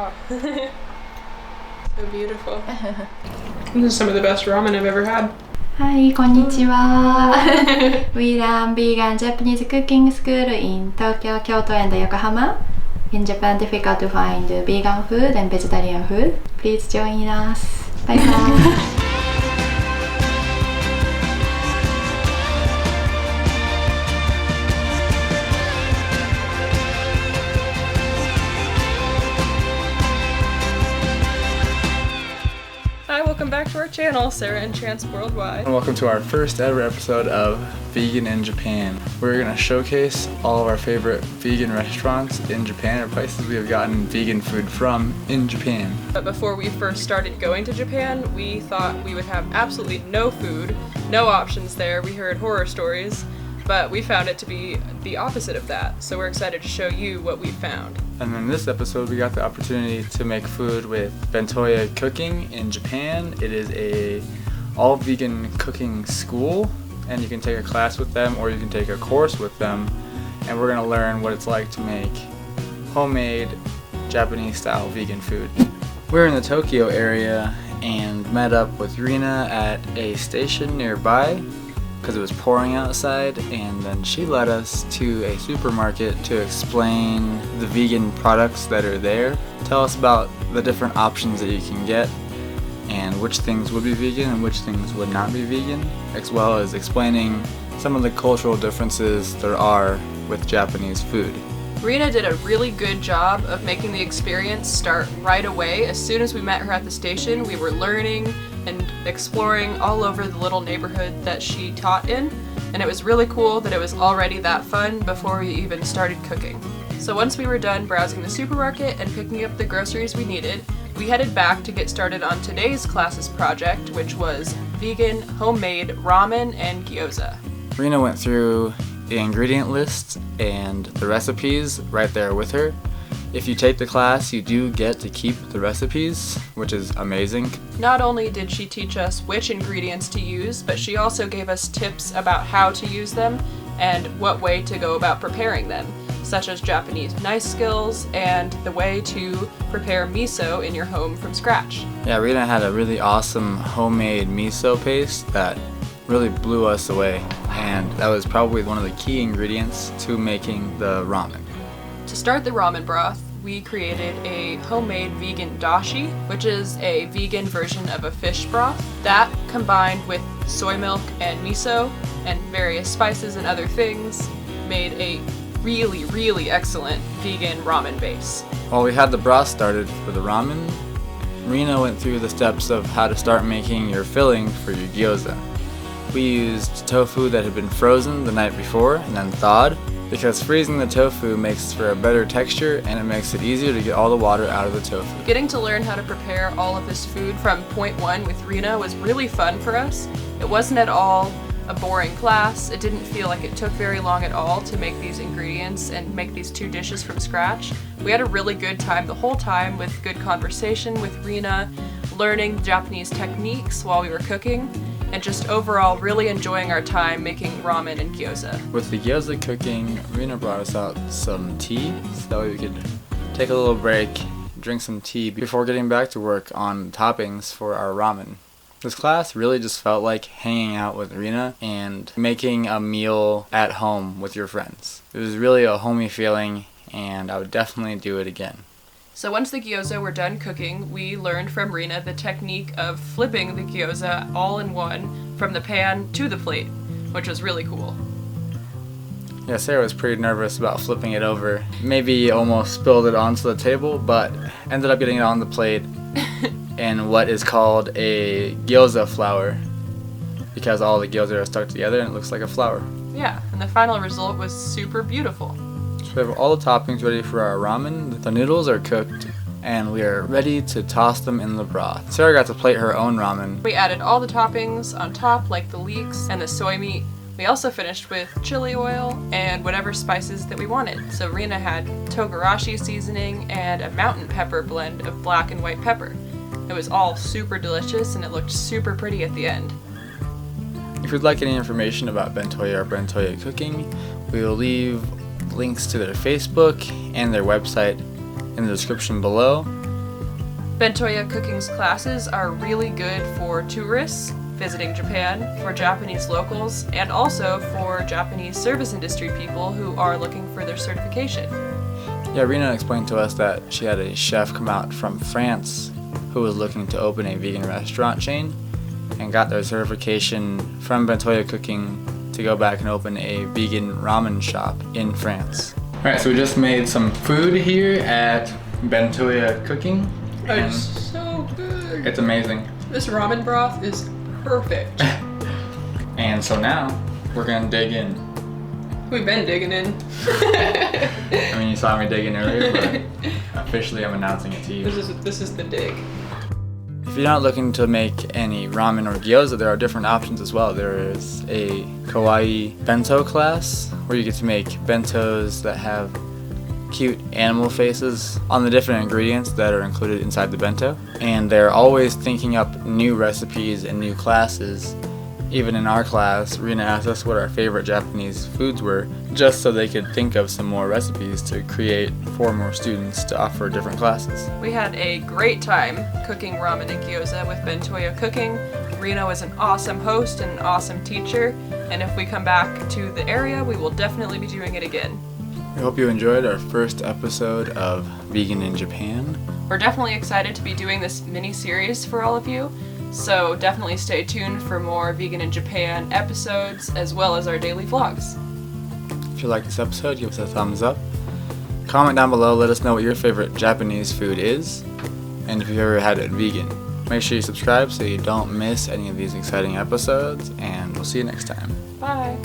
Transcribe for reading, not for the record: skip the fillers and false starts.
Wow. So beautiful. This is some of the best ramen I've ever had. Hi, konnichiwa. We run vegan Japanese cooking school in Tokyo, Kyoto, and Yokohama. In Japan, difficult to find vegan food and vegetarian food. Please join us. Bye bye. Hi, welcome back to our channel, Sarah and Chance Worldwide. And welcome to our first ever episode of Vegan in Japan. We're going to showcase all of our favorite vegan restaurants in Japan, or places we have gotten vegan food from in Japan. But before we first started going to Japan, we thought we would have absolutely no food, no options there. We heard horror stories, but we found it to be the opposite of that. So we're excited to show you what we found. And in this episode, we got the opportunity to make food with BentoYa Cooking in Japan. It is a all vegan cooking school, and you can take a class with them or you can take a course with them, and we're gonna learn what it's like to make homemade Japanese style vegan food. We're in the Tokyo area and met up with Rina at a station nearby because it was pouring outside, and then she led us to a supermarket to explain the vegan products that are there, tell us about the different options that you can get and which things would be vegan and which things would not be vegan, as well as explaining some of the cultural differences there are with Japanese food. Rina did a really good job of making the experience start right away. As soon as we met her at the station, we were learning and exploring all over the little neighborhood that she taught in, and it was really cool that it was already that fun before we even started cooking. So once we were done browsing the supermarket and picking up the groceries we needed, we headed back to get started on today's class's project, which was vegan homemade ramen and gyoza. Rina went through the ingredient list and the recipes right there with her. If you take the class, you do get to keep the recipes, which is amazing. Not only did she teach us which ingredients to use, but she also gave us tips about how to use them and what way to go about preparing them, such as Japanese knife skills and the way to prepare miso in your home from scratch. Yeah, Rina had a really awesome homemade miso paste that really blew us away, and that was probably one of the key ingredients to making the ramen. To start the ramen broth, we created a homemade vegan dashi, which is a vegan version of a fish broth. That, combined with soy milk and miso and various spices and other things, made a really, really excellent vegan ramen base. While we had the broth started for the ramen, Rina went through the steps of how to start making your filling for your gyoza. We used tofu that had been frozen the night before and then thawed, because freezing the tofu makes for a better texture and it makes it easier to get all the water out of the tofu. Getting to learn how to prepare all of this food from point one with Rina was really fun for us. It wasn't at all a boring class. It didn't feel like it took very long at all to make these ingredients and make these two dishes from scratch. We had a really good time the whole time with good conversation with Rina, learning Japanese techniques while we were cooking, and just overall really enjoying our time making ramen and gyoza. With the gyoza cooking, Rina brought us out some tea so that way we could take a little break, drink some tea before getting back to work on toppings for our ramen. This class really just felt like hanging out with Rina and making a meal at home with your friends. It was really a homey feeling, and I would definitely do it again. So once the gyoza were done cooking, we learned from Rina the technique of flipping the gyoza all in one from the pan to the plate, which was really cool. Yeah, Sarah was pretty nervous about flipping it over. Maybe almost spilled it onto the table, but ended up getting it on the plate in what is called a gyoza flour, because all the gyoza are stuck together and it looks like a flour. Yeah, and the final result was super beautiful. So we have all the toppings ready for our ramen. The noodles are cooked and we are ready to toss them in the broth. Sarah got to plate her own ramen. We added all the toppings on top, like the leeks and the soy meat. We also finished with chili oil and whatever spices that we wanted. So Rina had togarashi seasoning and a mountain pepper blend of black and white pepper. It was all super delicious and it looked super pretty at the end. If you'd like any information about BentoYa or BentoYa Cooking, we will leave links to their Facebook and their website in the description below. BentoYa Cooking's classes are really good for tourists visiting Japan, for Japanese locals, and also for Japanese service industry people who are looking for their certification. Yeah, Rena explained to us that she had a chef come out from France who was looking to open a vegan restaurant chain and got their certification from BentoYa Cooking to go back and open a vegan ramen shop in France. Alright, so we just made some food here at BentoYa Cooking. It's so good. It's amazing. This ramen broth is perfect. And so now we're gonna dig in. We've been digging in. I mean, you saw me digging earlier, but officially I'm announcing it to you. This is the dig. If you're not looking to make any ramen or gyoza, there are different options as well. There is a kawaii bento class where you get to make bentos that have cute animal faces on the different ingredients that are included inside the bento. And they're always thinking up new recipes and new classes. Even in our class, Rena asked us what our favorite Japanese foods were, just so they could think of some more recipes to create for more students to offer different classes. We had a great time cooking ramen and gyoza with BentoYa Cooking. Rena was an awesome host and an awesome teacher, and if we come back to the area, we will definitely be doing it again. We hope you enjoyed our first episode of Vegan in Japan. We're definitely excited to be doing this mini-series for all of you, so definitely stay tuned for more Vegan in Japan episodes as well as our daily vlogs. If you like this episode, give us a thumbs up. Comment down below, let us know what your favorite Japanese food is, and if you've ever had it vegan. Make sure you subscribe so you don't miss any of these exciting episodes, and we'll see you next time. Bye!